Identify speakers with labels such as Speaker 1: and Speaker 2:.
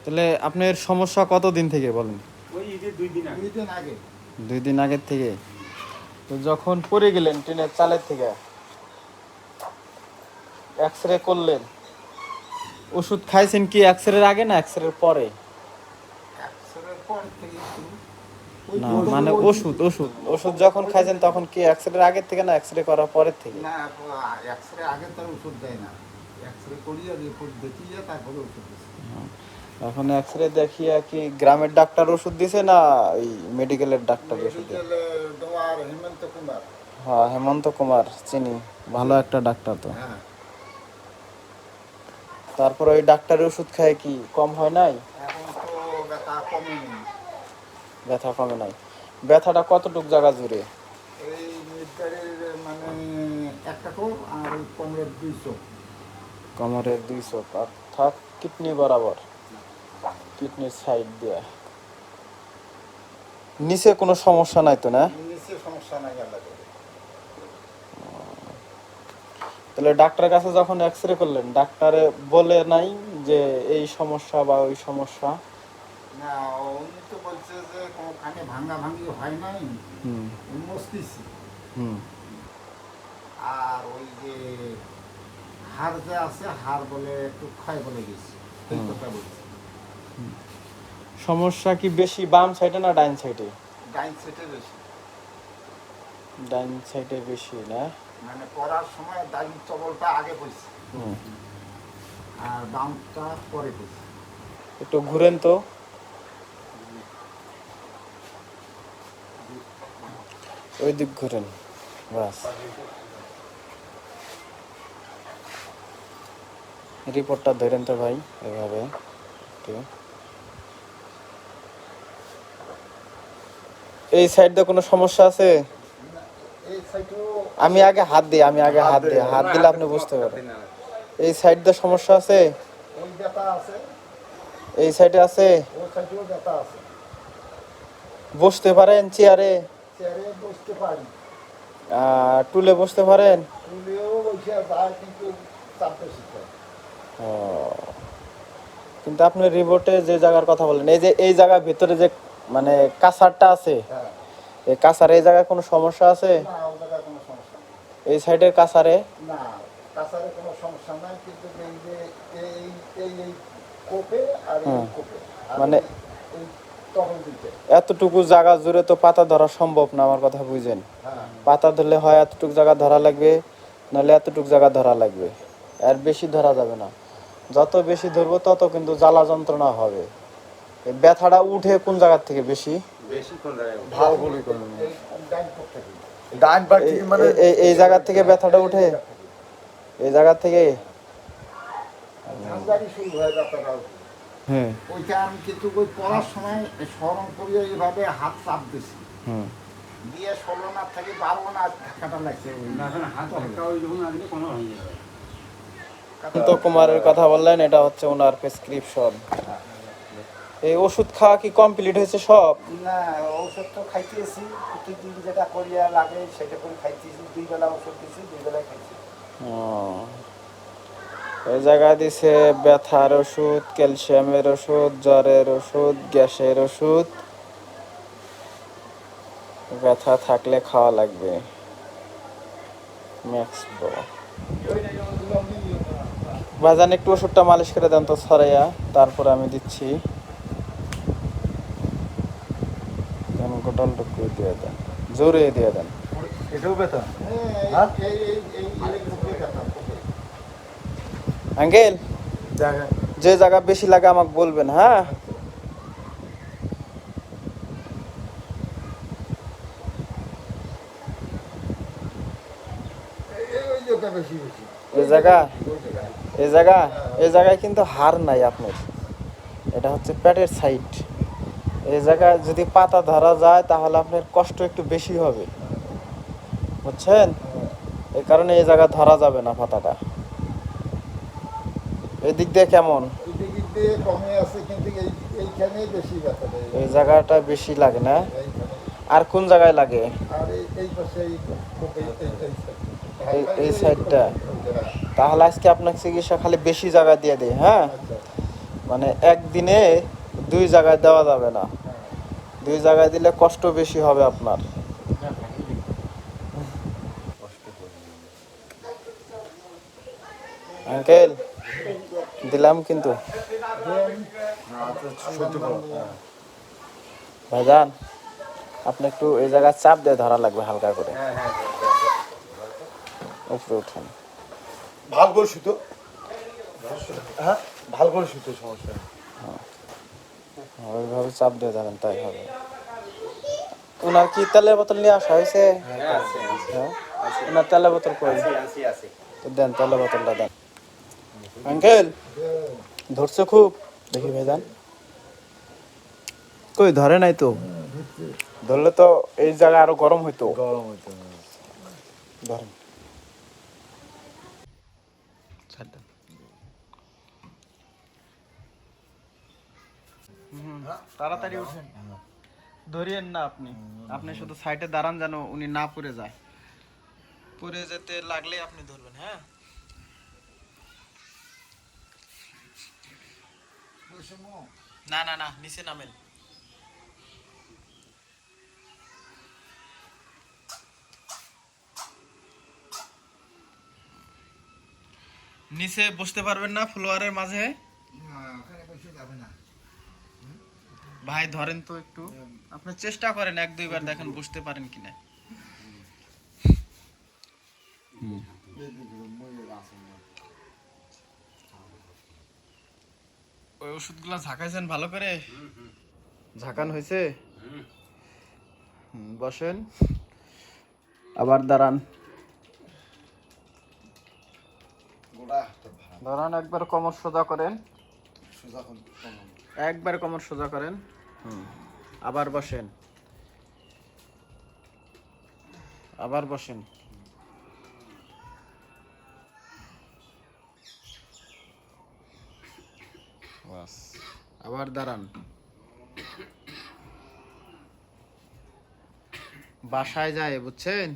Speaker 1: তাহলে আপনার সমস্যা কতদিন থেকে বলেন?
Speaker 2: ওই ঈদের 2 দিন আগে।
Speaker 1: 2 দিন আগের থেকে। তো যখন পড়ে গেলেন ট্রেনের চালের থেকে, এক্স-রে করলেন, ওষুধ খাইছেন কি এক্স-রের আগে না এক্স-রের পরে?
Speaker 2: এক্সরের পর থেকে
Speaker 1: না মানে ওষুধ ওষুধ ওষুধ যখন খাইছেন তখন কি এক্স-রের আগের থেকে না এক্স-রে করার পরের থেকে?
Speaker 2: না, এক্সরে আগে তার ওষুধ দেয় না। এক্সরে করিয়ে রিপোর্ট দেখিয়ে তারপরে ওষুধ দিচ্ছে।
Speaker 1: এখন এক্স-রে দেখিয়ে কি গ্রামের ডাক্তার ওষুধ দিছে না ওই মেডিকেলের ডাক্তার ওষুধ দিছে?
Speaker 2: মেডিকেলে তোমার হেমন্ত কুমার।
Speaker 1: হ্যাঁ, হেমন্ত কুমার চিনি, ভালো একটা ডাক্তার তো।
Speaker 2: হ্যাঁ,
Speaker 1: তারপর ওই ডাক্তারের ওষুধ খায় কি কম হয় নাই?
Speaker 2: এখন তো ব্যথা কমেনি।
Speaker 1: ব্যথা কমে নাই? ব্যথাটা কতটুক জায়গা জুড়ে?
Speaker 2: এই মিডগাড়ির মানে একটা কোর আর ওই কোমরের 200।
Speaker 1: কোমরের 200, অর্থাৎ কিডনি বরাবর, কিডনির সাইড দিয়ে। নিচে কোনো সমস্যা নাই তো না?
Speaker 2: নিচে সমস্যা নাই আল্লাহ করে।
Speaker 1: তাহলে ডাক্তারের কাছে যখন এক্স-রে করলেন ডাক্তারে বলে নাই যে এই সমস্যা বা ওই সমস্যা?
Speaker 2: না, উনি তো বলছে যে কোনোখানে ভাঙা ভাঙি হয় নাই,
Speaker 1: হুম
Speaker 2: মস্তিষ্ক।
Speaker 1: হুম
Speaker 2: আর ওই যে হাড় যে আছে হাড় বলে একটু ক্ষয় বলে গেছে, এই কথা বলছে।
Speaker 1: সমস্যা কি বেশি বাম সাইডে না ডাইন সাইডে?
Speaker 2: ডাইন সেটে বেশি,
Speaker 1: ডাইন সাইডে বেশি না?
Speaker 2: মানে পড়ার সময় ডাইন চবলটা আগে পড়ছে
Speaker 1: হুম।
Speaker 2: আর বামটা পরে পড়ছে।
Speaker 1: একটু ঘুরেন তো, ওই দিক ঘুরেন, বাস। রিপোর্টটা ধরেন তো ভাই, এভাবে একটু। এই সাইড দিয়ে কোনো সমস্যা আছে?
Speaker 2: এই সাইডেও
Speaker 1: আমি আগে হাত দিই, হাত দিলে আপনি বুঝতে পারবেন। এই সাইড দিয়ে সমস্যা আছে?
Speaker 2: ওই ব্যথা আছে,
Speaker 1: এই সাইডে আছে?
Speaker 2: ওই সাইডেও ব্যথা আছে।
Speaker 1: বসতে পারেন চেয়ারে?
Speaker 2: চেয়ারে বসতে পারি,
Speaker 1: টুলে বসতে পারেন?
Speaker 2: তুলেও বসে যায় কিন্তু চাপ বেশি করে।
Speaker 1: ও, কিন্তু আপনি রিপোর্টে যে জায়গার কথা বলেন, এই যে এই জায়গার ভিতরে যে মানে কাঁচারটা আছে,
Speaker 2: হ্যাঁ,
Speaker 1: এই কাঁচার এই জায়গায় কোনো সমস্যা আছে?
Speaker 2: না ও জায়গায় কোনো সমস্যা নেই।
Speaker 1: এই সাইডের কাঁচারে?
Speaker 2: না, কাছারে কোনো সমস্যা নাই, কিন্তু এই যে এই এই এই কোপে আর এই কোপে আর
Speaker 1: মানে
Speaker 2: এই তখন দিতে।
Speaker 1: এতটুকু জায়গা জুড়ে তো পাতা ধরা সম্ভব না, আমার কথা বুঝেন।
Speaker 2: হ্যাঁ,
Speaker 1: পাতা ধরলে হয় এতটুকু জায়গা ধরা লাগবে, নাহলে এতটুকু জায়গা ধরা লাগবে, আর বেশি ধরা যাবে না। যত বেশি ধরবো তত কিন্তু জ্বালা যন্ত্রণা হবে। এই ব্যথাটা উঠে কোন জায়গার থেকে বেশি?
Speaker 3: বেশি কোন জায়গায়
Speaker 2: ভালো বলি করুন, এই ডাইন পক্ষ থেকে।
Speaker 3: ডান পা ঠিক মানে
Speaker 1: এই জায়গার থেকে ব্যথাটা উঠে, এই জায়গা থেকে।
Speaker 2: ঝাঁঝারি শুরু হয়ে ব্যথাটা উঠে।
Speaker 1: হ্যাঁ।
Speaker 2: ওইটা আমি কিন্তু ওই পড়ার সময় স্মরণ করিয়ে এইভাবে হাত চাপ দিছি,
Speaker 1: হুম।
Speaker 2: দিয়ে 16 না থেকে 12 না ধাক্কাটা লাগছে।
Speaker 3: হাত ধাক্কা ওই যখন আসলে কোনো হয়ে যাবে।
Speaker 1: হেমন্ত কুমারের কথা বললেন, এটা হচ্ছে ওনার প্রেসক্রিপশন। এই ওষুধ খাওয়া কি কমপ্লিট হয়েছে সব?
Speaker 2: না, ঔষধ তো খাইতেছি, প্রতিদিন যেটা করিয়া লাগে সেটা করে খাইতেছি। 2 বেলা ওষুধ দিছি, 2 বেলায় খাইছি।
Speaker 1: এই জায়গায় দিছে ব্যথার ওষুধ, ক্যালসিয়ামের ওষুধ, জ্বরের ওষুধ, গ্যাসের ওষুধ। ব্যথা থাকলে খাওয়া লাগবে ম্যাক্স প্রো। বাজান একটু ওষুধটা মালিশ করে দেন তো ছড়াইয়া, তারপরে আমি দিচ্ছি। গোটাল টুকু দিয়ে দেন, জোরে দিয়ে দেন।
Speaker 3: এটাও ব্যথা?
Speaker 2: এই কোপে ব্যথা, কোপে।
Speaker 1: আঙ্কেল,
Speaker 3: জায়গা
Speaker 1: যে জায়গা বেশি লাগে আমাকে বলবেন, হ্যাঁ?
Speaker 2: ওই জায়গা বেশি বেশি।
Speaker 1: এই জায়গা,
Speaker 2: ওই জায়গায়।
Speaker 1: এই জায়গা, এই জায়গায় কিন্তু হাড় নাই আপনার, এটা হচ্ছে পেটের সাইড। এই জায়গায় যদি পাতা ধরা যায় তাহলে আপনার কষ্ট একটু বেশি হবে, বুঝছেন? এই কারণে এই জায়গা ধরা যাবে না পাতাটা। এই দিক দিয়ে কেমন?
Speaker 2: এই দিক দিয়ে কমে আছে, কিন্তু এইখানেই বেশি ব্যথা দেয়।
Speaker 1: এই জায়গাটা বেশি লাগে না?
Speaker 2: এইখানে।
Speaker 1: আর কোন জায়গায় লাগে?
Speaker 2: আর এই পাশে এই কোপে,
Speaker 1: এই সাইডটা। তাহলে আজকে আপনাকে চিকিৎসা খালি বেশি জায়গা দিয়ে দিই, হ্যাঁ?
Speaker 2: আচ্ছা।
Speaker 1: মানে একদিনে 2 জায়গায় দেওয়া যাবে না, 2 জায়গায় দিলে কষ্ট বেশি হবে আপনার। আঙ্কেল দিলাম কিন্তু
Speaker 3: সহ্য করো।
Speaker 1: ভাইজান, আপনি একটু এই জায়গায় চাপ দিয়ে ধরা লাগবে হালকা করে, উপরে উঠেন।
Speaker 3: ভাল করে শুতো। হ্যাঁ, ভাল করে শুতো, সমস্যা নেই।
Speaker 1: ওইভাবে চাপ দিয়ে ধরেন, তাই হবে। ওনার কি তেলের বোতল নিয়ে আসা হয়েছে? হ্যাঁ, ওনার তেলের বোতল কই? তো দেন, তেলের বোতলটা দেন। আঙ্কেল ধরছে খুব, দেখি ভাইজান। কই ধরে নাই তো, ধরলে তো এই জায়গা আরো গরম হইতো।
Speaker 3: গরম হইতো।
Speaker 1: ধরেন, ছাড় দেন। তাড়াতাড়ি উঠেন, ধরিয়েন না আপনি, আপনি শুধু সাইডে দাঁড়ান যেন উনি না পড়ে যায়। পড়ে যেতে লাগলে আপনি ধরবেন। হ্যাঁ, না না না, নিচে নামেন। নিচে বসতে পারবেন না ফ্লোয়ারের মাঝে? ভাই ধরেন তো একটু, আপনি চেষ্টা করেন 1-2 বার, দেখেন বসতে পারেন কিনা। ওই ওষুধগুলো ঝাঁকাইছেন ভালো করে? ঝাঁকান হয়েছে? বসেন, আবার দাঁড়ান। দাঁড়ান, একবার কোমর সোজা করেন, একবার কোমর সোজা করেন। আবার বসেন, আবার বসেন। বাস, আবার দাঁড়ান। বাসায় যায় বুঝছেন?